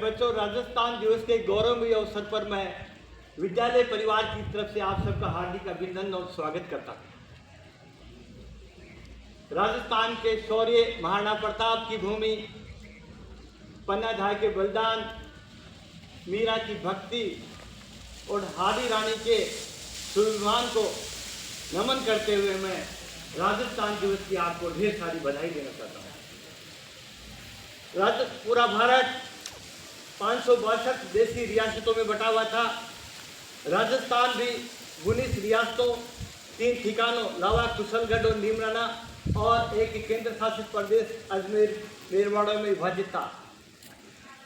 बच्चों, राजस्थान दिवस के गौरवमयी अवसर पर मैं विद्यालय परिवार की तरफ से आप सबका हार्दिक अभिनंदन और स्वागत करता हूँ। राजस्थान के शौर्य, महाराणा प्रताप की भूमि, पन्नाधाय के बलिदान, मीरा की भक्ति और हादी रानी के स्वाभिमान को नमन करते हुए मैं राजस्थान दिवस की आपको ढेर सारी बधाई देना चाहता हूँ। पूरा भारत 562 देशी रियासतों में बटा हुआ था। राजस्थान भी 19 रियासतों, 3 ठिकानों लावा, कुशलगढ़ और नीमराना और एक केंद्र शासित प्रदेश अजमेर मेरवाड़ा में विभाजित था।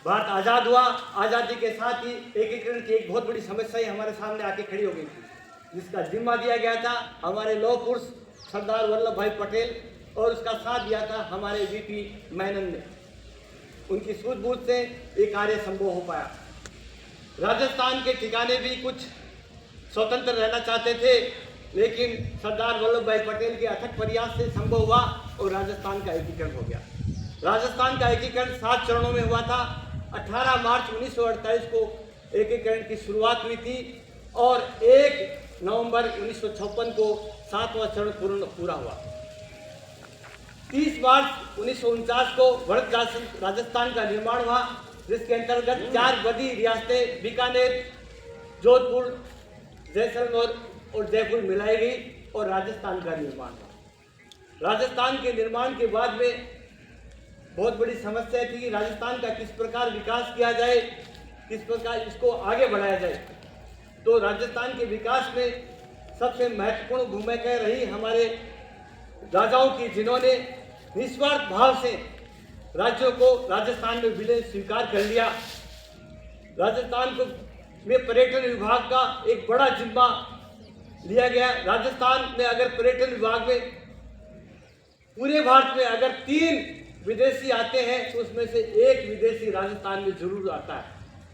भारत आज़ाद हुआ। आज़ादी के साथ ही एकीकरण की एक बहुत बड़ी समस्या ही हमारे सामने आके खड़ी हो गई थी, जिसका जिम्मा दिया गया था हमारे लौह पुरुष सरदार वल्लभ भाई पटेल और उसका साथ दिया था हमारे वीपी मेनन ने। उनकी सूझबूझ से ये कार्य संभव हो पाया। राजस्थान के ठिकाने भी कुछ स्वतंत्र रहना चाहते थे, लेकिन सरदार वल्लभ भाई पटेल के अथक प्रयास से संभव हुआ और राजस्थान का एकीकरण हो गया। राजस्थान का एकीकरण 7 चरणों में हुआ था। 18 मार्च 1948 को एकीकरण की शुरुआत हुई थी और 1 नवंबर 1956 को 7वां चरण पूरा हुआ। 30 मार्च 1949 को भरत राजस्थान का निर्माण हुआ, जिसके अंतर्गत 4 बड़ी रियासतें बीकानेर, जोधपुर, जैसलमेर और जयपुर मिलाई गई और राजस्थान का निर्माण हुआ। राजस्थान के निर्माण के बाद में बहुत बड़ी समस्या थी कि राजस्थान का किस प्रकार विकास किया जाए, किस प्रकार इसको आगे बढ़ाया जाए। तो राजस्थान के विकास में सबसे महत्वपूर्ण भूमिका रही हमारे राजाओं की, जिन्होंने निस्वार्थ भाव से राज्यों को राजस्थान में विलय स्वीकार कर लिया। राजस्थान को में पर्यटन विभाग का एक बड़ा जिम्मा लिया गया। राजस्थान में अगर पर्यटन विभाग में पूरे भारत में अगर 3 विदेशी आते हैं तो उसमें से 1 विदेशी राजस्थान में जरूर आता है।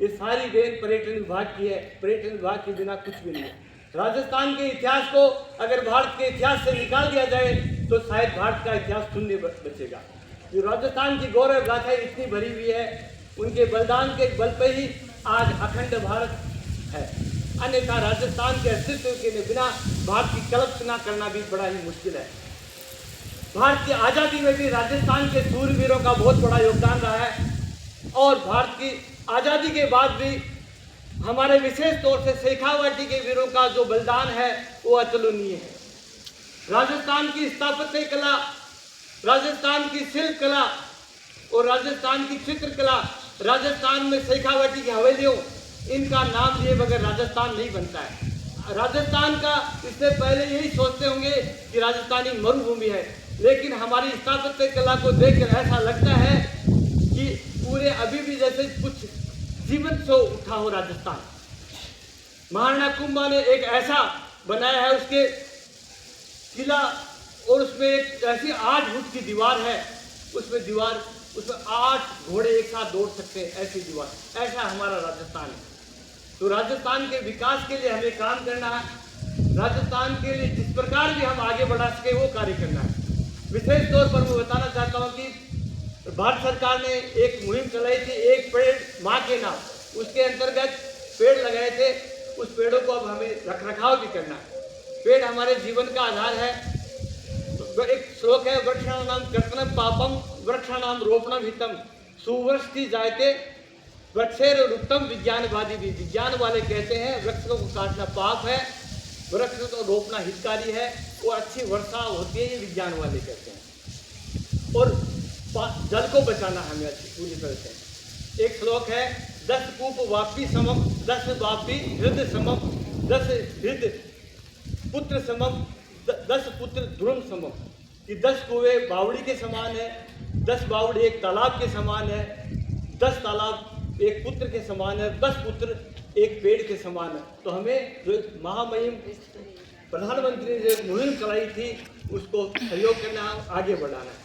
ये सारी देन पर्यटन विभाग की है। पर्यटन विभाग के बिना कुछ भी नहीं है। राजस्थान के इतिहास को अगर भारत के इतिहास से निकाल दिया जाए तो शायद भारत का इतिहास शून्य बचेगा। जो राजस्थान की गौरव गाथा इतनी भरी हुई है, उनके बलिदान के बल पर ही आज अखंड भारत है। अन्यथा राजस्थान के अस्तित्व के बिना भारत की कल्पना करना भी बड़ा ही मुश्किल है। भारत की आज़ादी में भी राजस्थान के सूरवीरों का बहुत बड़ा योगदान रहा है और भारत की आज़ादी के बाद भी हमारे विशेष तौर से शेखावाटी के वीरों का जो बलिदान है वो अतुलनीय है। राजस्थान की स्थापत्य कला, राजस्थान की शिल्प कला और राजस्थान की चित्रकला, राजस्थान में शेखावाटी की हवेलियों, इनका नाम लिए बगैर राजस्थान नहीं बनता है। राजस्थान का इससे पहले यही सोचते होंगे कि राजस्थानी मरुभूमि है, लेकिन हमारी स्थापत्य कला को देखकर ऐसा लगता है कि पूरे अभी भी जैसे कुछ जीवंत सो उठा हो राजस्थान। महाराणा कुंभा ने एक ऐसा बनाया है, उसके किला और उसमें एक ऐसी 8 फुट की दीवार है, उसमें 8 घोड़े एक साथ दौड़ सकते हैं, ऐसी दीवार। ऐसा हमारा राजस्थान है। तो राजस्थान के विकास के लिए हमें काम करना है। राजस्थान के लिए जिस प्रकार भी हम आगे बढ़ा सके वो कार्य करना है। विशेष तौर पर मैं बताना चाहता हूँ कि भारत सरकार ने एक मुहिम चलाई थी, एक पेड़ माँ के नाम। उसके अंतर्गत पेड़ लगाए थे। उस पेड़ों को अब हमें रखरखाव भी करना है। पेड़ हमारे जीवन का आधार है। तो एक श्लोक है, वृक्षाणाम कर्तनम पापम वृक्षाणाम रोपणम हितम सुवृष्टि जायते वृक्षेर उत्तम विज्ञानवादी भी। विज्ञान वाले कहते हैं वृक्षों को काटना पाप है, वृक्ष को रोपना हितकारी है, वो अच्छी वर्षा होती है, ये विज्ञान वाले कहते हैं। और जल को बचाना हमें अच्छी पूरी तरह से। एक श्लोक है, 10 कूप वापी समम 10 वापी हृदय समम 10 हृदय पुत्र समम 10 पुत्र ध्रुव समम। कि 10 कुएं बावड़ी के समान है, 10 बावड़ी एक तालाब के समान है, 10 तालाब एक पुत्र के समान है, 10 पुत्र एक पेड़ के समान है। तो हमें जो महामहिम प्रधानमंत्री ने जो मुहिम चलाई थी उसको सहयोग करना, आगे बढ़ाना है।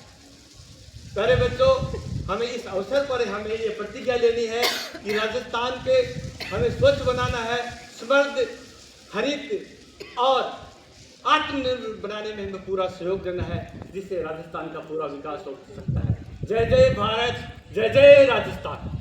प्यारे बच्चों, हमें इस अवसर पर हमें ये प्रतिज्ञा लेनी है कि राजस्थान पे हमें स्वच्छ बनाना है, समृद्ध, हरित और आत्मनिर्भर बनाने में हमें पूरा सहयोग करना है, जिससे राजस्थान का पूरा विकास हो सकता है। जय जय भारत, जय जय राजस्थान।